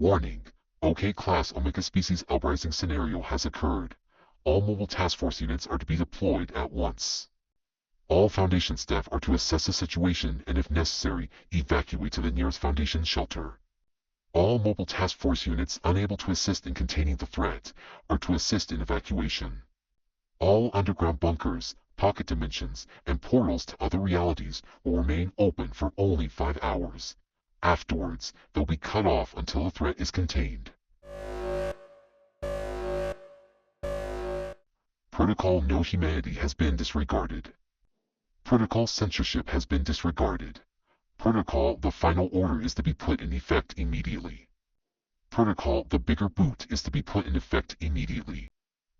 Warning. OK Class Omega Species Uprising scenario has occurred. All mobile task force units are to be deployed at once. All Foundation staff are to assess the situation and if necessary, evacuate to the nearest Foundation shelter. All mobile task force units unable to assist in containing the threat are to assist in evacuation. All underground bunkers, pocket dimensions, and portals to other realities will remain open for only 5 hours. Afterwards, they'll be cut off until the threat is contained. Protocol No Humanity has been disregarded. Protocol Censorship has been disregarded. Protocol The Final Order is to be put in effect immediately. Protocol The Bigger Boot is to be put in effect immediately.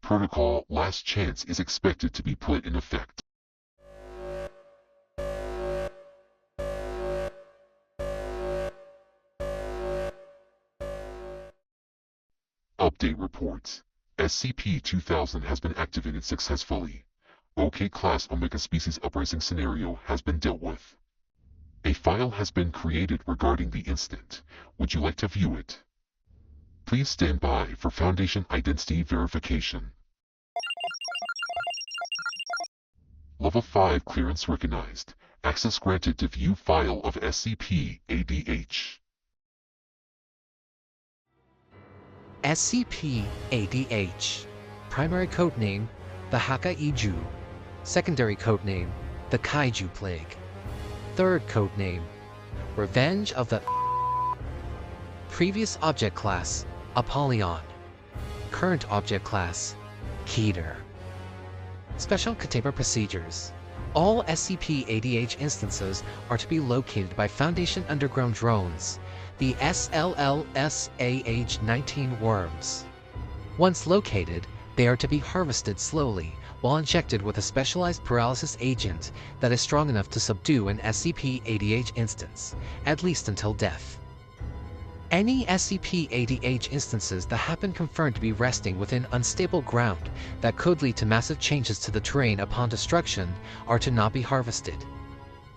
Protocol Last Chance is expected to be put in effect. Update reports. SCP-2000 has been activated successfully. OK Class Omega Species Uprising scenario has been dealt with. A file has been created regarding the incident. Would you like to view it? Please stand by for Foundation Identity Verification. Level 5 clearance recognized. Access granted to view file of SCP-ADH. SCP-ADH. Primary codename, the Hakaijuu. Secondary codename, the Kaiju Plague. Third codename, Revenge of the... Previous object class, Apollyon. Current object class, Keter. Special containment procedures. All SCP-ADH instances are to be located by Foundation underground drones, the SLLS-AH-19 worms. Once located, they are to be harvested slowly while injected with a specialized paralysis agent that is strong enough to subdue an SCP-ADH instance, at least until death. Any SCP-ADH instances that have been confirmed to be resting within unstable ground that could lead to massive changes to the terrain upon destruction are to not be harvested.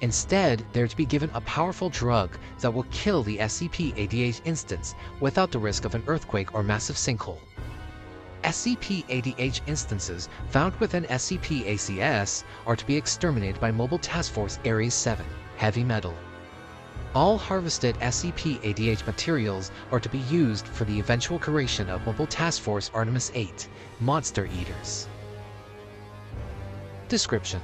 Instead, they are to be given a powerful drug that will kill the SCP-ADH instance without the risk of an earthquake or massive sinkhole. SCP-ADH instances found within SCP-ACS are to be exterminated by Mobile Task Force Ares 7, Heavy Metal. All harvested SCP-ADH materials are to be used for the eventual creation of Mobile Task Force Artemis 8, Monster Eaters. Description: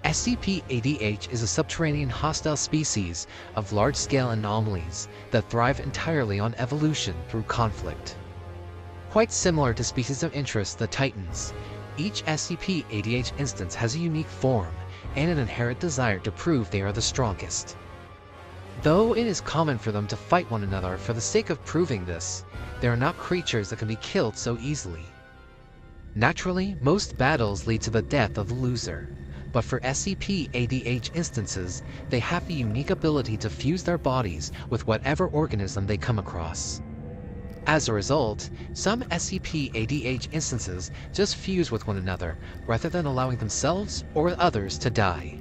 SCP-ADH is a subterranean hostile species of large-scale anomalies that thrive entirely on evolution through conflict. Quite similar to species of interest, the Titans, each SCP-ADH instance has a unique form and an inherent desire to prove they are the strongest. Though it is common for them to fight one another for the sake of proving this, they are not creatures that can be killed so easily. Naturally, most battles lead to the death of the loser, but for SCP-ADH instances, they have the unique ability to fuse their bodies with whatever organism they come across. As a result, some SCP-ADH instances just fuse with one another rather than allowing themselves or others to die.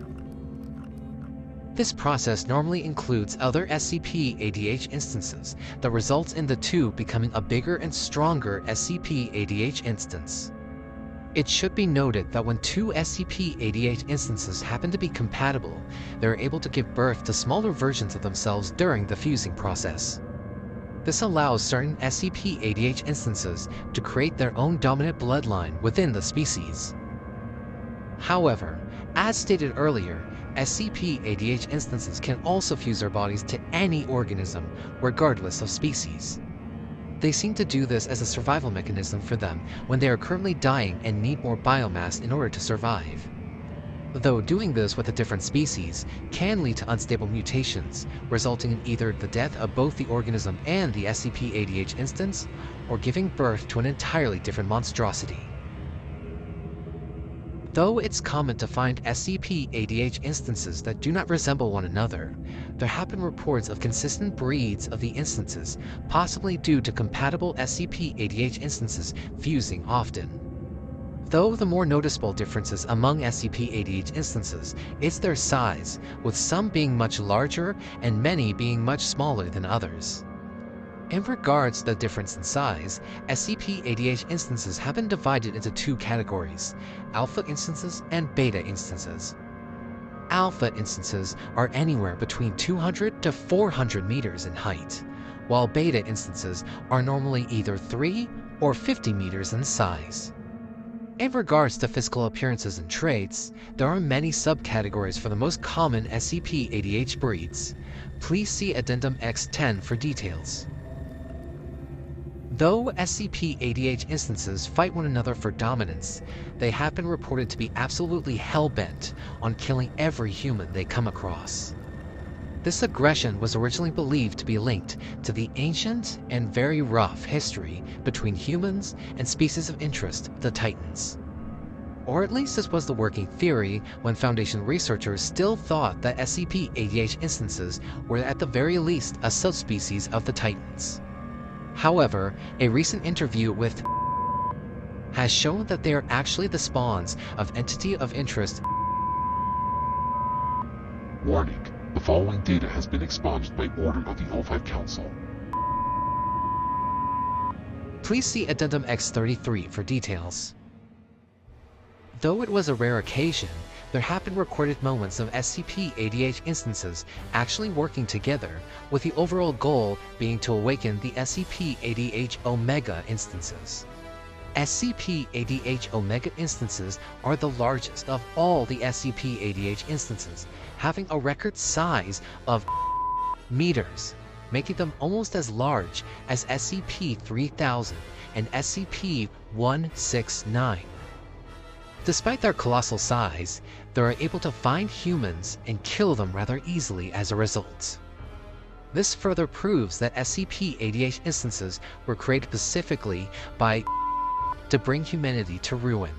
This process normally includes other SCP-ADH instances that results in the two becoming a bigger and stronger SCP-ADH instance. It should be noted that when two SCP-ADH instances happen to be compatible, they are able to give birth to smaller versions of themselves during the fusing process. This allows certain SCP-ADH instances to create their own dominant bloodline within the species. However, as stated earlier, SCP-ADH instances can also fuse their bodies to any organism, regardless of species. They seem to do this as a survival mechanism for them when they are currently dying and need more biomass in order to survive. Though doing this with a different species can lead to unstable mutations, resulting in either the death of both the organism and the SCP-ADH instance, or giving birth to an entirely different monstrosity. Though it's common to find SCP-ADH instances that do not resemble one another, there have been reports of consistent breeds of the instances, possibly due to compatible SCP-ADH instances fusing often. Though the more noticeable differences among SCP-ADH instances is their size, with some being much larger and many being much smaller than others. In regards to the difference in size, SCP-ADH instances have been divided into two categories: alpha instances and beta instances. Alpha instances are anywhere between 200 to 400 meters in height, while beta instances are normally either 3 or 50 meters in size. In regards to physical appearances and traits, there are many subcategories for the most common SCP-ADH breeds. Please see Addendum X10 for details. Though SCP-ADH instances fight one another for dominance, they have been reported to be absolutely hell-bent on killing every human they come across. This aggression was originally believed to be linked to the ancient and very rough history between humans and species of interest, the Titans. Or at least this was the working theory when Foundation researchers still thought that SCP-ADH instances were at the very least a subspecies of the Titans. However, a recent interview with has shown that they are actually the spawns of Entity of Interest. Warning. The following data has been expunged by order of the O5 Council. Please see Addendum X33 for details. Though it was a rare occasion, there have been recorded moments of SCP-ADH instances actually working together, with the overall goal being to awaken the SCP-ADH Omega instances. SCP-ADH Omega instances are the largest of all the SCP-ADH instances, having a record size of meters, making them almost as large as SCP-3000 and SCP-169. Despite their colossal size, they are able to find humans and kill them rather easily as a result. This further proves that SCP-ADH instances were created specifically to bring humanity to ruin.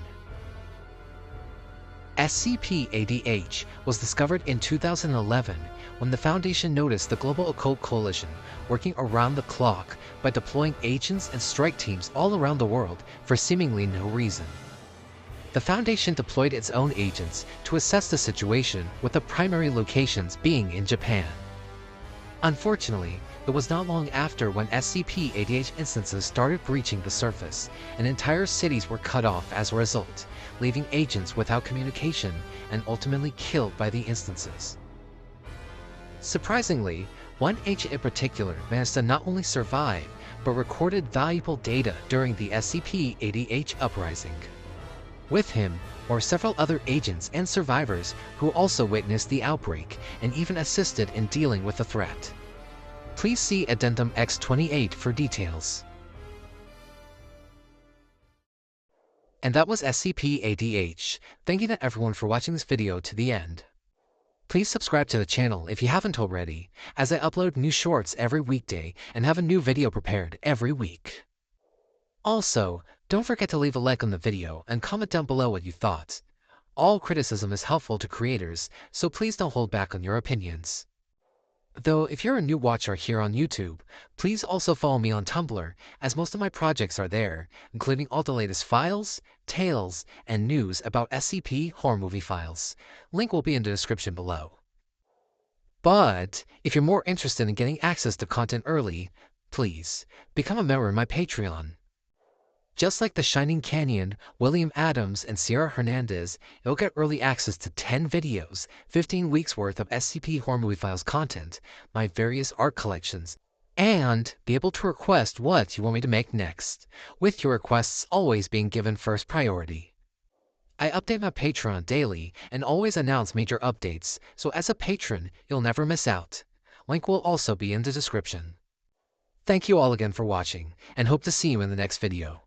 SCP-ADH was discovered in 2011 when the Foundation noticed the Global Occult Coalition working around the clock by deploying agents and strike teams all around the world for seemingly no reason. The Foundation deployed its own agents to assess the situation, with the primary locations being in Japan. Unfortunately, it was not long after when SCP-ADH instances started breaching the surface, and entire cities were cut off as a result, leaving agents without communication and ultimately killed by the instances. Surprisingly, one agent in particular managed to not only survive, but recorded valuable data during the SCP-ADH uprising. With him were several other agents and survivors who also witnessed the outbreak and even assisted in dealing with the threat. Please see Addendum X28 for details. And that was SCP-ADH. Thank you to everyone for watching this video to the end. Please subscribe to the channel if you haven't already, as I upload new shorts every weekday and have a new video prepared every week. Also, don't forget to leave a like on the video and comment down below what you thought. All criticism is helpful to creators, so please don't hold back on your opinions. Though if you're a new watcher here on YouTube, please also follow me on Tumblr, as most of my projects are there, including all the latest files, tales, and news about SCP horror movie files. Link will be in the description below. But if you're more interested in getting access to content early, please become a member of my Patreon. Just like The Shining Canyon, William Adams, and Cierra Hernandez, you'll get early access to 10 videos, 15 weeks worth of SCP Horror Movie Files content, my various art collections, and be able to request what you want me to make next, with your requests always being given first priority. I update my Patreon daily and always announce major updates, so as a patron, you'll never miss out. Link will also be in the description. Thank you all again for watching, and hope to see you in the next video.